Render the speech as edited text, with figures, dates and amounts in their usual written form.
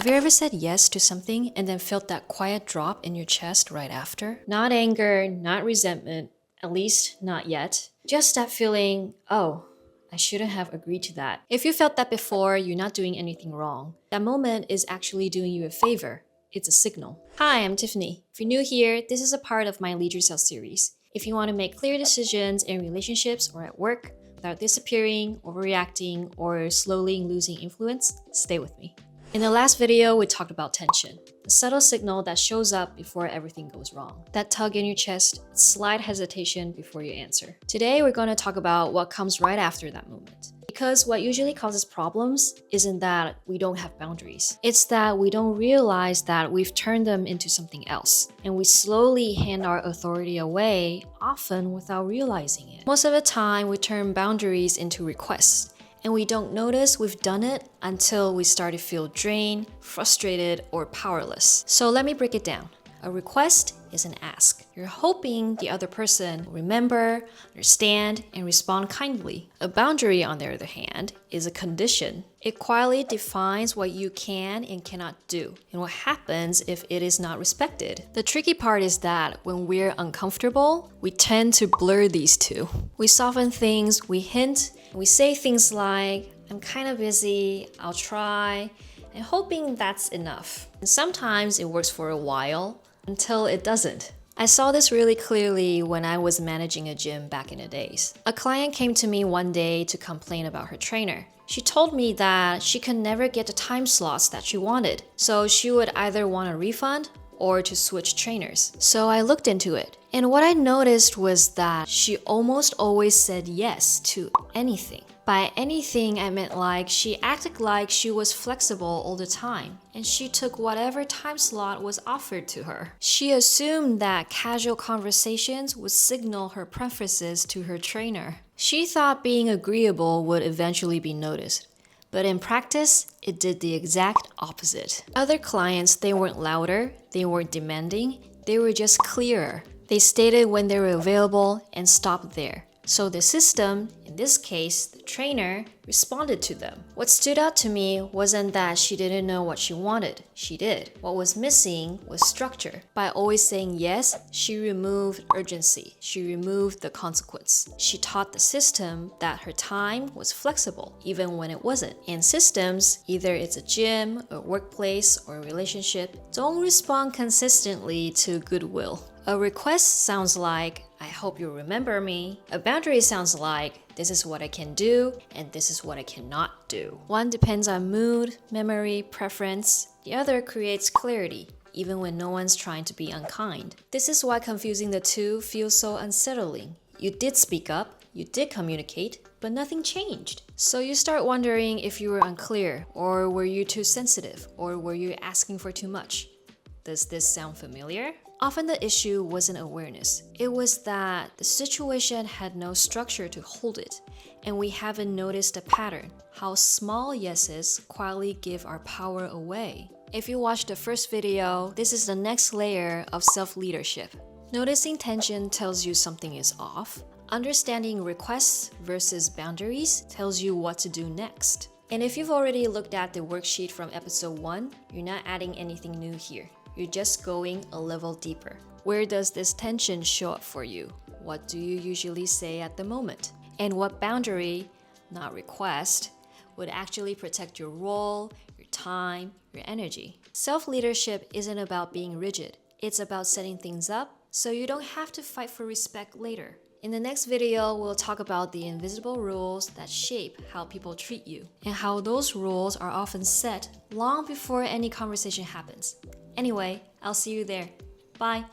Have you ever said yes to something and then felt that quiet drop in your chest right after? Not anger, not resentment, at least not yet. Just that feeling, oh, I shouldn't have agreed to that. If you felt that before, you're not doing anything wrong. That moment is actually doing you a favor. It's a signal. Hi, I'm Tiffany. If you're new here, this is a part of my Lead Yourself series. If you want to make clear decisions in relationships or at work without disappearing, overreacting, or slowly losing influence, stay with me. In the last video, we talked about tension, a subtle signal that shows up before everything goes wrong. That tug in your chest, slight hesitation before you answer. Today, we're going to talk about what comes right after that moment. Because what usually causes problems isn't that we don't have boundaries. It's that we don't realize that we've turned them into something else. And we slowly hand our authority away, often without realizing it. Most of the time, we turn boundaries into requests. And we don't notice we've done it until we start to feel drained, frustrated, or powerless. So let me break it down. A request is an ask. You're hoping the other person will remember, understand, and respond kindly. A boundary, on the other hand, is a condition. It quietly defines what you can and cannot do, and what happens if it is not respected. The tricky part is that when we're uncomfortable, we tend to blur these two. We soften things, we hint, and we say things like, I'm kind of busy, I'll try, and hoping that's enough. And sometimes it works for a while, until it doesn't. I saw this really clearly when I was managing a gym back in the days. A client came to me one day to complain about her trainer. She told me that she could never get the time slots that she wanted, so she would either want a refund or to switch trainers. So I looked into it, and what I noticed was that she almost always said yes to anything. By anything, I meant like she acted like she was flexible all the time, and she took whatever time slot was offered to her. She assumed that casual conversations would signal her preferences to her trainer. She thought being agreeable would eventually be noticed. But in practice, it did the exact opposite. Other clients, they weren't louder, they weren't demanding, they were just clearer. They stated when they were available and stopped there. So the system, in this case, the trainer, responded to them. What stood out to me wasn't that she didn't know what she wanted. She did. What was missing was structure. By always saying yes, she removed urgency. She removed the consequence. She taught the system that her time was flexible, even when it wasn't. And systems, either it's a gym, a workplace, or a relationship, don't respond consistently to goodwill. A request sounds like, I hope you remember me. A boundary sounds like, this is what I can do and this is what I cannot do. One depends on mood, memory, preference. The other creates clarity, even when no one's trying to be unkind. This is why confusing the two feels so unsettling. You did speak up, you did communicate, but nothing changed. So you start wondering if you were unclear, or were you too sensitive, or were you asking for too much? Does this sound familiar? Often the issue wasn't awareness. It was that the situation had no structure to hold it, and we haven't noticed a pattern, how small yeses quietly give our power away. If you watched the first video, this is the next layer of self-leadership. Noticing tension tells you something is off. Understanding requests versus boundaries tells you what to do next. And if you've already looked at the worksheet from episode 1, you're not adding anything new here. You're just going a level deeper. Where does this tension show up for you? What do you usually say at the moment? And what boundary, not request, would actually protect your role, your time, your energy? Self-leadership isn't about being rigid. It's about setting things up so you don't have to fight for respect later. In the next video, we'll talk about the invisible rules that shape how people treat you, and how those rules are often set long before any conversation happens. Anyway, I'll see you there. Bye!